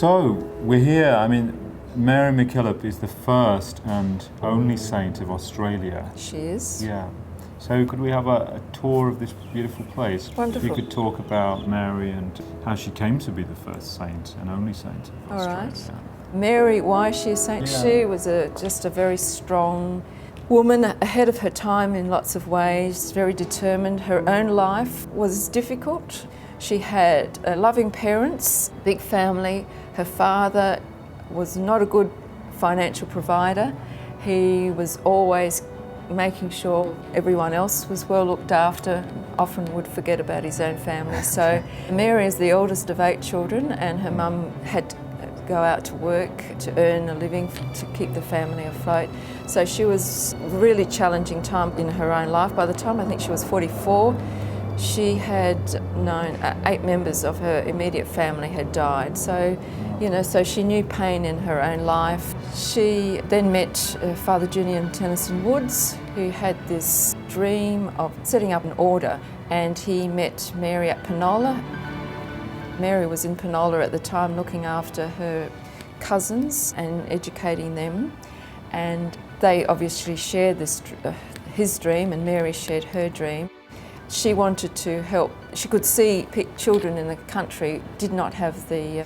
So, we're here. I mean, Mary McKillop is the first and only saint of Australia. She is. Yeah. So could we have a tour of this beautiful place? Wonderful. You could talk about Mary and how she came to be the first saint and only saint of Australia. All right. Mary, why is she a saint? Yeah. She was just a very strong woman, ahead of her time in lots of ways, very determined. Her own life was difficult. She had loving parents, big family. Her father was not a good financial provider. He was always making sure everyone else was well looked after, often would forget about his own family. So Mary is the oldest of 8 children, and her mum had to go out to work to earn a living to keep the family afloat. So she was a really challenging time in her own life. By the time I think she was 44, she had known 8 members of her immediate family had died. So, so she knew pain in her own life. She then met Father Julian Tenison Woods, who had this dream of setting up an order, and he met Mary at Penola. Mary was in Penola at the time looking after her cousins and educating them, and they obviously shared his dream, and Mary shared her dream. She wanted to help. She could see children in the country did not have the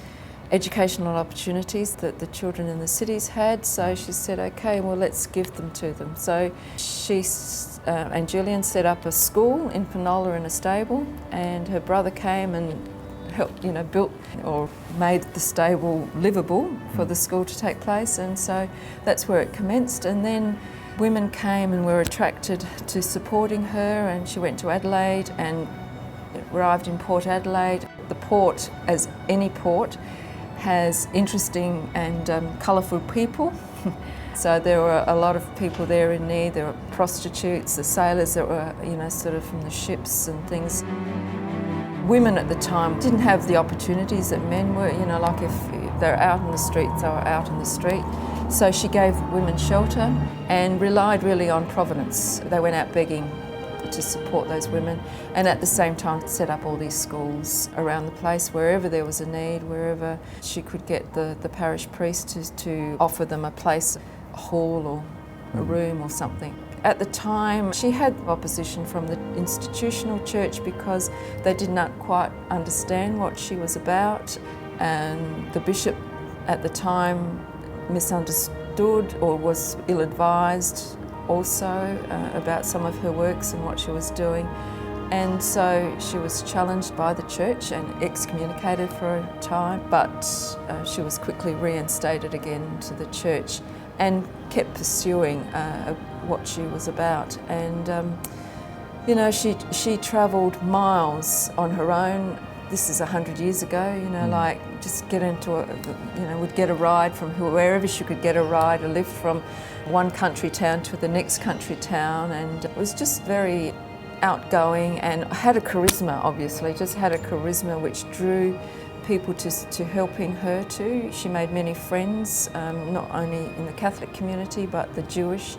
educational opportunities that the children in the cities had, so she said, okay, well, let's give them to them. So she and Julian set up a school in Penola in a stable, and her brother came and helped, built or made the stable livable for the school to take place, and so that's where it commenced. And then women came and were attracted to supporting her, and she went to Adelaide and arrived in Port Adelaide. The port, as any port, has interesting and colourful people. So there were a lot of people there in need. There were prostitutes, the sailors that were, sort of from the ships and things. Women at the time didn't have the opportunities that men were, like if they're out in the streets, they were out in the street. So she gave women shelter and relied really on providence. They went out begging to support those women, and at the same time set up all these schools around the place wherever there was a need, wherever she could get the parish priest to offer them a place, a hall or a room or something. At the time, she had opposition from the institutional church because they did not quite understand what she was about, and the bishop at the time misunderstood or was ill-advised also about some of her works and what she was doing. And so she was challenged by the church and excommunicated for a time, but she was quickly reinstated again to the church and kept pursuing what she was about. And she travelled miles on her own. This is 100 years ago, like just get into would get a ride from wherever she could get a ride, a lift from one country town to the next country town, and it was just very outgoing and had a charisma, obviously, just had a charisma which drew people to helping her too. She made many friends, not only in the Catholic community but the Jewish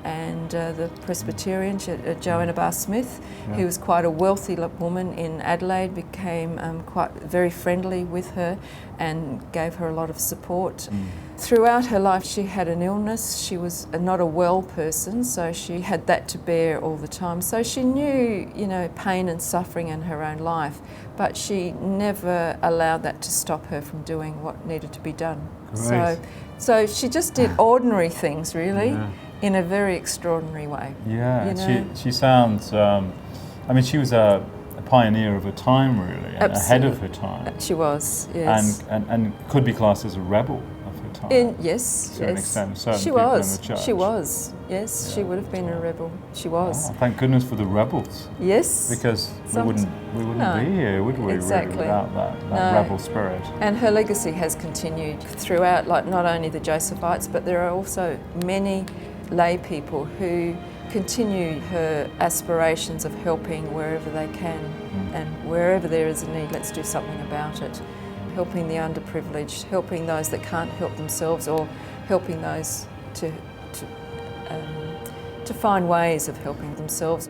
and the Presbyterian. Joanna Barr-Smith, who was quite a wealthy woman in Adelaide, became quite very friendly with her and gave her a lot of support. Throughout her life she had an illness. She was not a well person, so she had that to bear all the time. So she knew, pain and suffering in her own life, but she never allowed that to stop her from doing what needed to be done. Great. So she just did ordinary things, really, in a very extraordinary way. Yeah, she sounds, she was a pioneer of her time, really, and ahead of her time. She was, yes. And could be classed as a rebel of her time. Yes, to an extent, certain she people was. in the church. She was, yes, she would have been a rebel. She was. Oh, thank goodness for the rebels. Yes. Because we wouldn't be here, would we, exactly. really, without that rebel spirit. And her legacy has continued throughout, like not only the Josephites, but there are also many lay people who continue her aspirations of helping wherever they can, and wherever there is a need, let's do something about it. Helping the underprivileged, helping those that can't help themselves, or helping those to find ways of helping themselves.